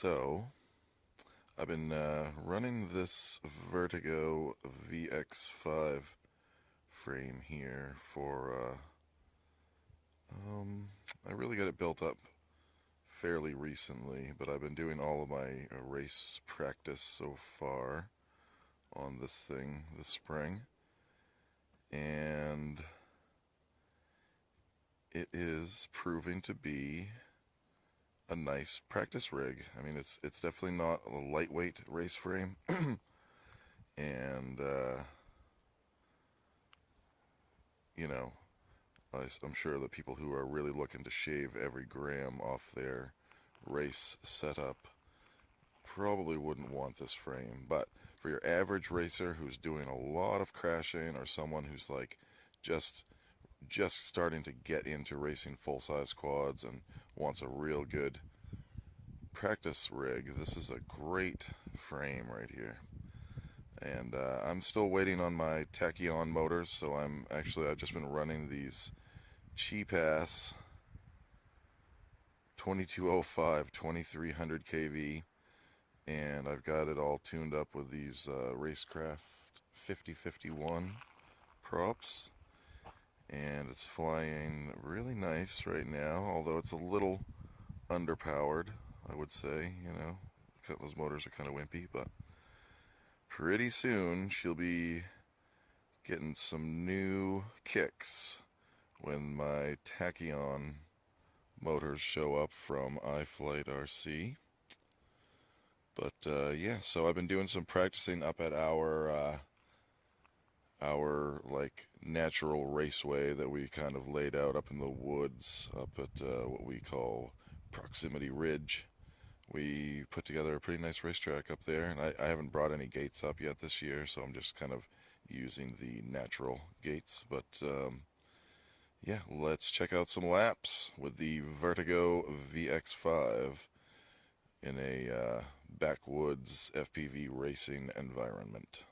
So, I've been running this Vertigo vx5 frame here for, I really got it built up fairly recently, but I've been doing all of my race practice so far on this thing this spring, and it is proving to be a nice practice rig. I mean, it's definitely not a lightweight race frame, and you know, I'm sure the people who are really looking to shave every gram off their race setup probably wouldn't want this frame. But for your average racer who's doing a lot of crashing, or someone who's like just starting to get into racing full-size quads and wants a real good practice rig, this is a great frame right here. And I'm still waiting on my tachyon motors, so I've just been running these cheap-ass 2205 2300 kV, and I've got it all tuned up with these Racecraft 5051 props, and it's flying really nice right now, although it's a little underpowered, I would say. Those motors are kind of wimpy, but pretty soon she'll be getting some new kicks when my tachyon motors show up from iFlight RC. But yeah, so I've been doing some practicing up at our like natural raceway that we kind of laid out up in the woods up at what we call Proximity Ridge. We put together a pretty nice racetrack up there, and I haven't brought any gates up yet this year, so I'm just kind of using the natural gates. But yeah, let's check out some laps with the Vertigo VX5 in a backwoods FPV racing environment.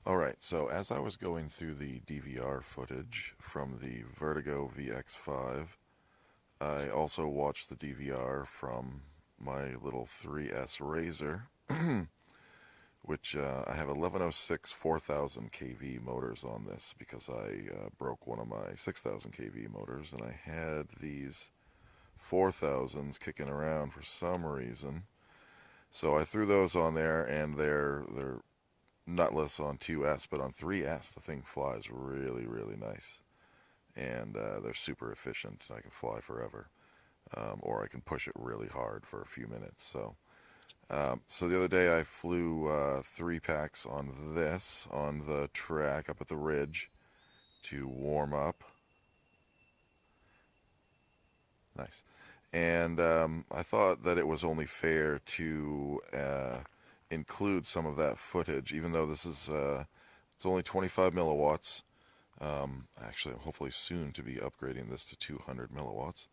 Alright, so as I was going through the DVR footage from the Vertigo vx5, I also watched the DVR from my little 3S Razor, which I have 1106 4000 kV motors on this because I broke one of my 6000 kV motors, and I had these 4000s kicking around for some reason. So I threw those on there, and they're nutless on 2S, but on 3S the thing flies really, really nice. And they're super efficient. I can fly forever. Or I can push it really hard for a few minutes. So the other day I flew 3 packs on this on the track up at the ridge to warm up. Nice. And I thought that it was only fair to include some of that footage, even though this is it's only 25 milliwatts. Actually, I'm hopefully soon to be upgrading this to 200 milliwatts.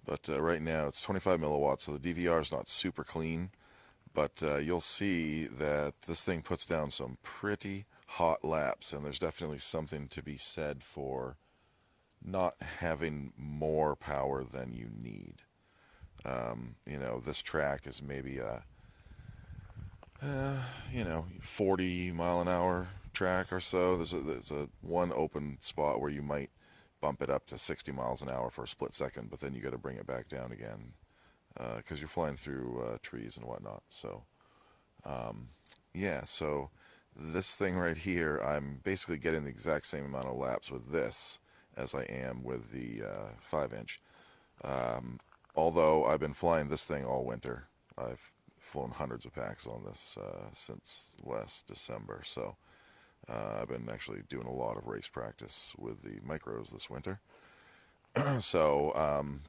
But right now it's 25 milliwatts, so the DVR is not super clean. But you'll see that this thing puts down some pretty hot laps, and there's definitely something to be said for not having more power than you need. You know, this track is maybe a 40 mile an hour track or so. There's a one open spot where you might bump it up to 60 miles an hour for a split second, but then you got to bring it back down again because you're flying through trees and whatnot. So yeah, so this thing right here, I'm basically getting the exact same amount of laps with this as I am with the 5-inch. Although I've been flying this thing all winter. I've flown hundreds of packs on this since last December, so I've been actually doing a lot of race practice with the micros this winter. So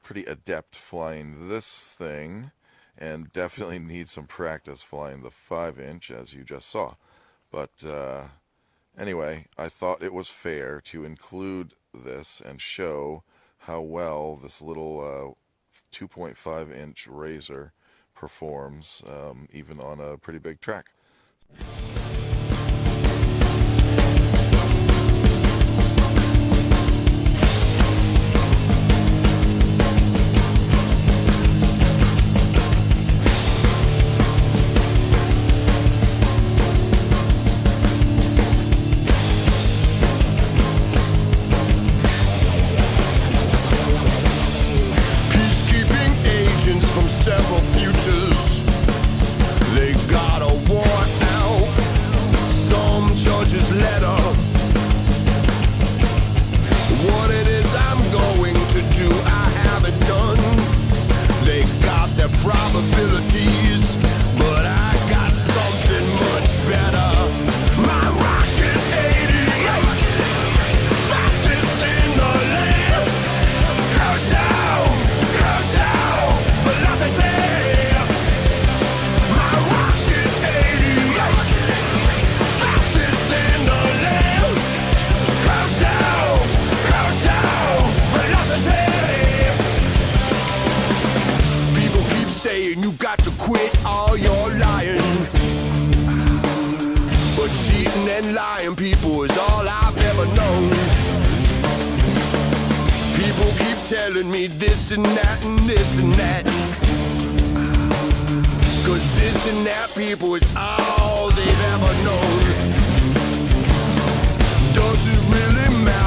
pretty adept flying this thing, and definitely need some practice flying the 5-inch, as you just saw. But anyway, I thought it was fair to include this and show how well this little 2.5-inch Razor performs even on a pretty big track. Several futures, they got a warrant out, some judge's letter. What it is I'm going to do, I haven't done. They got their probabilities, but I got something much better. My rocket 88, fastest in the land. Crush out, velocity. My rocket 88, fastest in the land. Crush out, velocity. People keep saying you got to quit all your lying, but cheating and lying, people, is all I've ever known. People keep telling me this and that and this and that, 'cause this and that, people, is all they've ever known. Does it really matter?